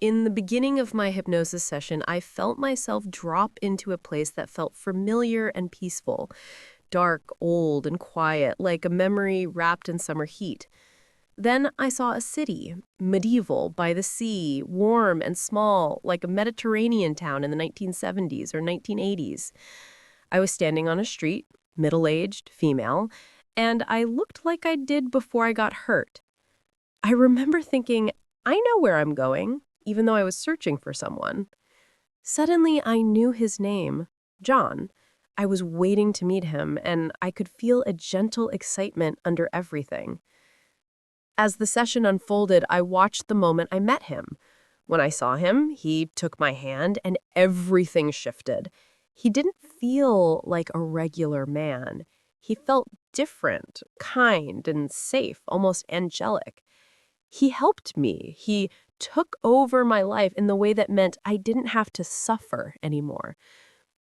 In the beginning of my hypnosis session, I felt myself drop into a place that felt familiar and peaceful, dark, old, and quiet, like a memory wrapped in summer heat. Then I saw a city, medieval, by the sea, warm and small, like a Mediterranean town in the 1970s or 1980s. I was standing on a street, middle-aged, female, and I looked like I did before I got hurt. I remember thinking, I know where I'm going, even though I was searching for someone. Suddenly, I knew his name, John. I was waiting to meet him, and I could feel a gentle excitement under everything. As the session unfolded, I watched the moment I met him. When I saw him, he took my hand, and everything shifted. He didn't feel like a regular man. He felt different, kind, and safe, almost angelic. He helped me. He took over my life in the way that meant I didn't have to suffer anymore.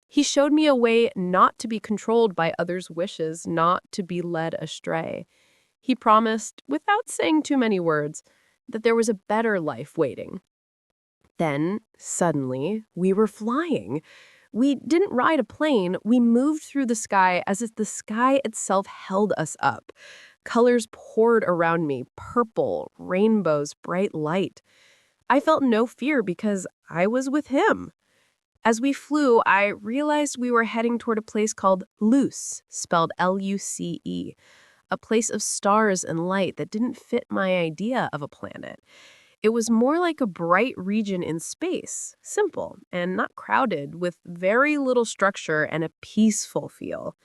He showed me a way not to be controlled by others' wishes, not to be led astray. He promised, without saying too many words, that there was a better life waiting. Then, suddenly, we were flying. We didn't ride a plane, we moved through the sky as if the sky itself held us up. Colors poured around me, purple, rainbows, bright light. I felt no fear because I was with him. As we flew, I realized we were heading toward a place called Luce, spelled Luce, a place of stars and light that didn't fit my idea of a planet. It was more like a bright region in space, simple and not crowded, with very little structure and a peaceful feel.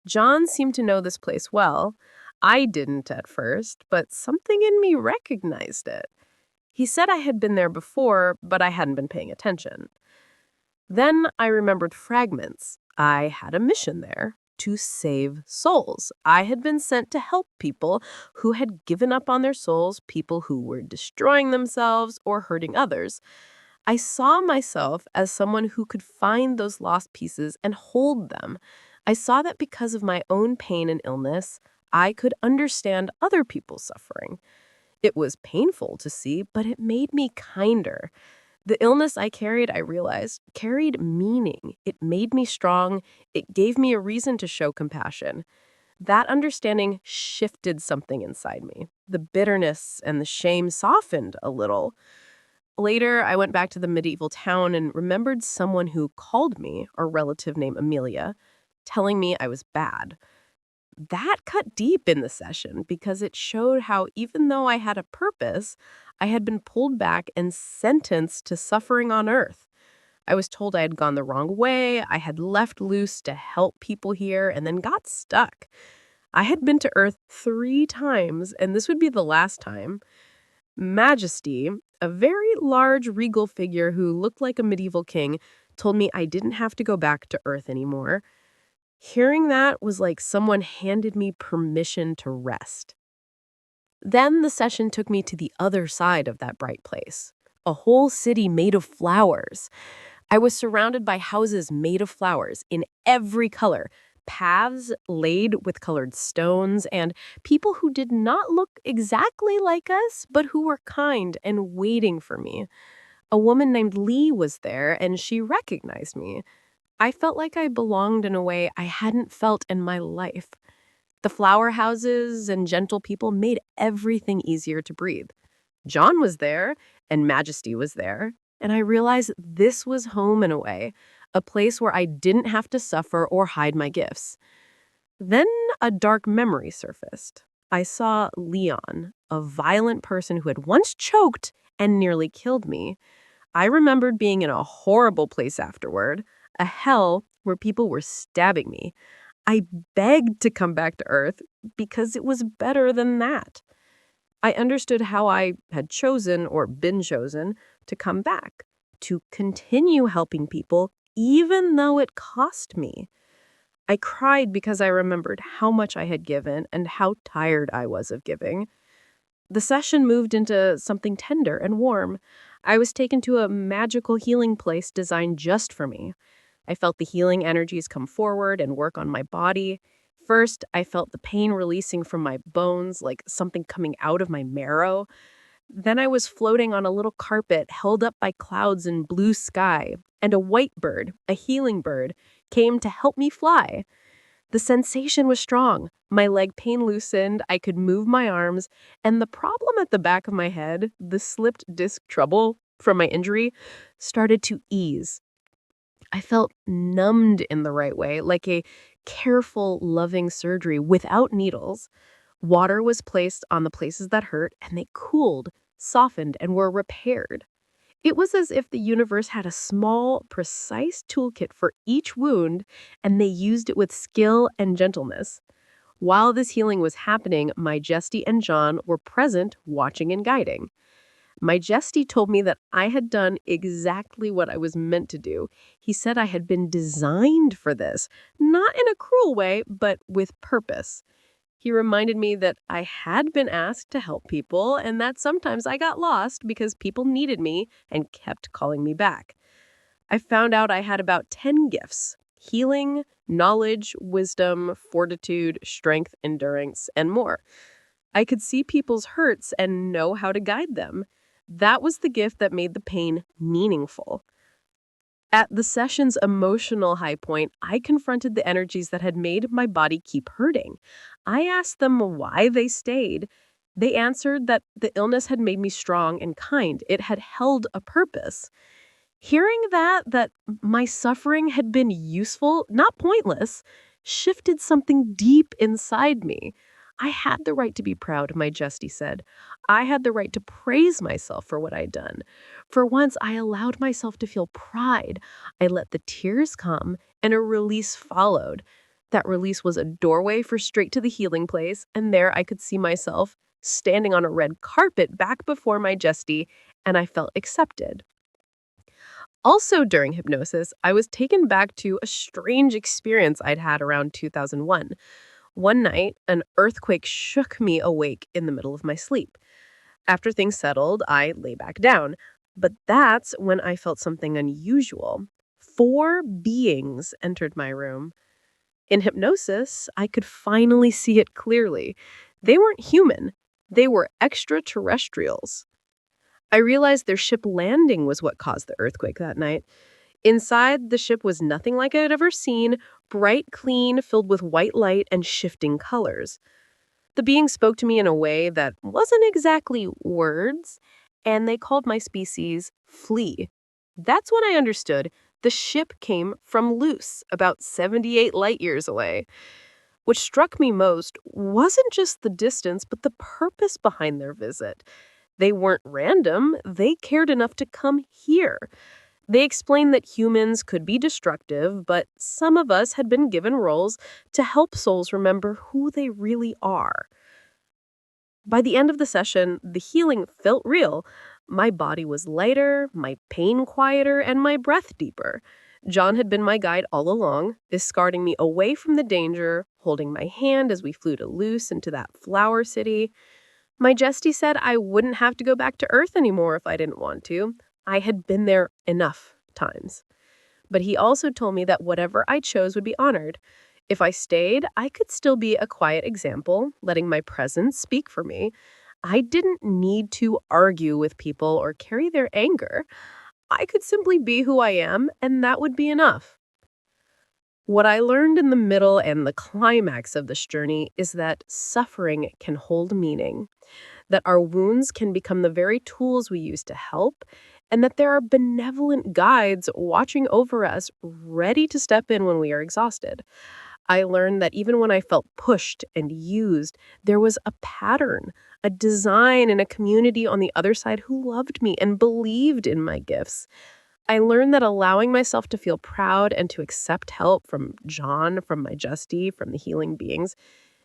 John seemed to know this place well. I didn't at first, but something in me recognized it. He said I had been there before, but I hadn't been paying attention. Then I remembered fragments. I had a mission there, to save souls. I had been sent to help people who had given up on their souls, people who were destroying themselves or hurting others. I saw myself as someone who could find those lost pieces and hold them. I saw that because of my own pain and illness, I could understand other people's suffering. It was painful to see, but it made me kinder. The illness I carried, I realized, carried meaning. It made me strong. It gave me a reason to show compassion. That understanding shifted something inside me. The bitterness and the shame softened a little. Later, I went back to the medieval town and remembered someone who called me, a relative named Amelia, telling me I was bad. That cut deep in the session because it showed how even though I had a purpose, I had been pulled back and sentenced to suffering on earth. I was told I had gone the wrong way, I had left loose to help people here, and then got stuck. I had been to Earth 3 times, and this would be the last time. Majesty, a very large regal figure who looked like a medieval king, told me I didn't have to go back to Earth anymore. Hearing that was like someone handed me permission to rest. Then the session took me to the other side of that bright place, a whole city made of flowers. I was surrounded by houses made of flowers in every color, paths laid with colored stones, and people who did not look exactly like us, but who were kind and waiting for me. A woman named Lee was there, and she recognized me. I felt like I belonged in a way I hadn't felt in my life. The flower houses and gentle people made everything easier to breathe. John was there, and Majesty was there, and I realized this was home in a way, a place where I didn't have to suffer or hide my gifts. Then a dark memory surfaced. I saw Leon, a violent person who had once choked and nearly killed me. I remembered being in a horrible place afterward, a hell where people were stabbing me. I begged to come back to Earth because it was better than that. I understood how I had chosen or been chosen to come back, to continue helping people even though it cost me. I cried because I remembered how much I had given and how tired I was of giving. The session moved into something tender and warm. I was taken to a magical healing place designed just for me. I felt the healing energies come forward and work on my body. First, I felt the pain releasing from my bones, like something coming out of my marrow. Then I was floating on a little carpet held up by clouds and blue sky, and a white bird, a healing bird, came to help me fly. The sensation was strong. My leg pain loosened, I could move my arms, and the problem at the back of my head, the slipped disc trouble from my injury, started to ease. I felt numbed in the right way, like a careful, loving surgery without needles. Water was placed on the places that hurt, and they cooled, softened, and were repaired. It was as if the universe had a small, precise toolkit for each wound, and they used it with skill and gentleness. While this healing was happening, my Jesty and John were present, watching and guiding. My Jesty told me that I had done exactly what I was meant to do. He said I had been designed for this, not in a cruel way, but with purpose. He reminded me that I had been asked to help people and that sometimes I got lost because people needed me and kept calling me back. I found out I had about 10 gifts: healing, knowledge, wisdom, fortitude, strength, endurance, and more. I could see people's hurts and know how to guide them. That was the gift that made the pain meaningful. At the session's emotional high point, I confronted the energies that had made my body keep hurting. I asked them why they stayed. They answered that the illness had made me strong and kind. It had held a purpose. Hearing that my suffering had been useful, not pointless, shifted something deep inside me. I had the right to be proud, my Justy said. I had the right to praise myself for what I'd done. For once, I allowed myself to feel pride. I let the tears come, and a release followed. That release was a doorway for straight to the healing place, and there I could see myself standing on a red carpet back before my Justy, and I felt accepted. Also during hypnosis, I was taken back to a strange experience I'd had around 2001. One night, an earthquake shook me awake in the middle of my sleep. After things settled, I lay back down. But that's when I felt something unusual. 4 beings entered my room. In hypnosis, I could finally see it clearly. They weren't human. They were extraterrestrials. I realized their ship landing was what caused the earthquake that night. Inside, the ship was nothing like I had ever seen, bright, clean, filled with white light and shifting colors. The being spoke to me in a way that wasn't exactly words, and they called my species flea. That's when I understood the ship came from Luce, about 78 light years away. What struck me most wasn't just the distance, but the purpose behind their visit. They weren't random, they cared enough to come here. They explained that humans could be destructive, but some of us had been given roles to help souls remember who they really are. By the end of the session, the healing felt real. My body was lighter, my pain quieter, and my breath deeper. John had been my guide all along, escorting me away from the danger, holding my hand as we flew to Luce into that flower city. My Jesty said I wouldn't have to go back to Earth anymore if I didn't want to. I had been there enough times. But he also told me that whatever I chose would be honored. If I stayed, I could still be a quiet example, letting my presence speak for me. I didn't need to argue with people or carry their anger. I could simply be who I am, and that would be enough. What I learned in the middle and the climax of this journey is that suffering can hold meaning, that our wounds can become the very tools we use to help, and that there are benevolent guides watching over us, ready to step in when we are exhausted. I learned that even when I felt pushed and used, there was a pattern, a design, and a community on the other side who loved me and believed in my gifts. I learned that allowing myself to feel proud and to accept help from John, from my Justy, from the healing beings,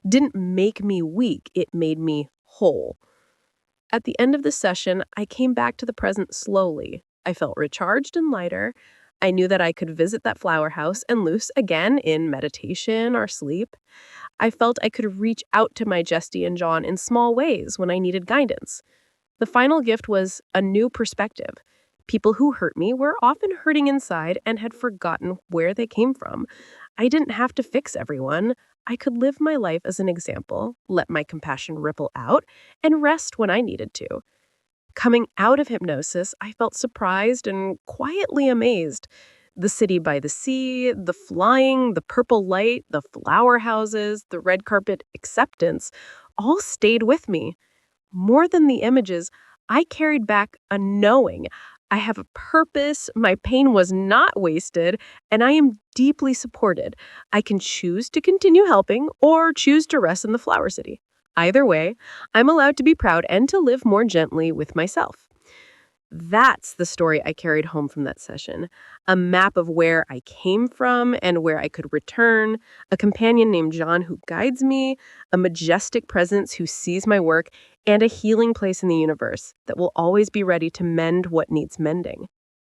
didn't make me weak, it made me whole. At the end of the session, I came back to the present slowly. I felt recharged and lighter. I knew that I could visit that flower house and Luce again in meditation or sleep. I felt I could reach out to my Jesty and John in small ways when I needed guidance. The final gift was a new perspective. People who hurt me were often hurting inside and had forgotten where they came from. I didn't have to fix everyone. I could live my life as an example, let my compassion ripple out, and rest when I needed to. Coming out of hypnosis, I felt surprised and quietly amazed. The city by the sea, the flying, the purple light, the flower houses, the red carpet acceptance all stayed with me. More than the images, I carried back a knowing. I have a purpose, my pain was not wasted, and I am deeply supported. I can choose to continue helping or choose to rest in the flower city. Either way, I'm allowed to be proud and to live more gently with myself. That's the story I carried home from that session. A map of where I came from and where I could return, a companion named John who guides me, a majestic presence who sees my work, and a healing place in the universe that will always be ready to mend what needs mending.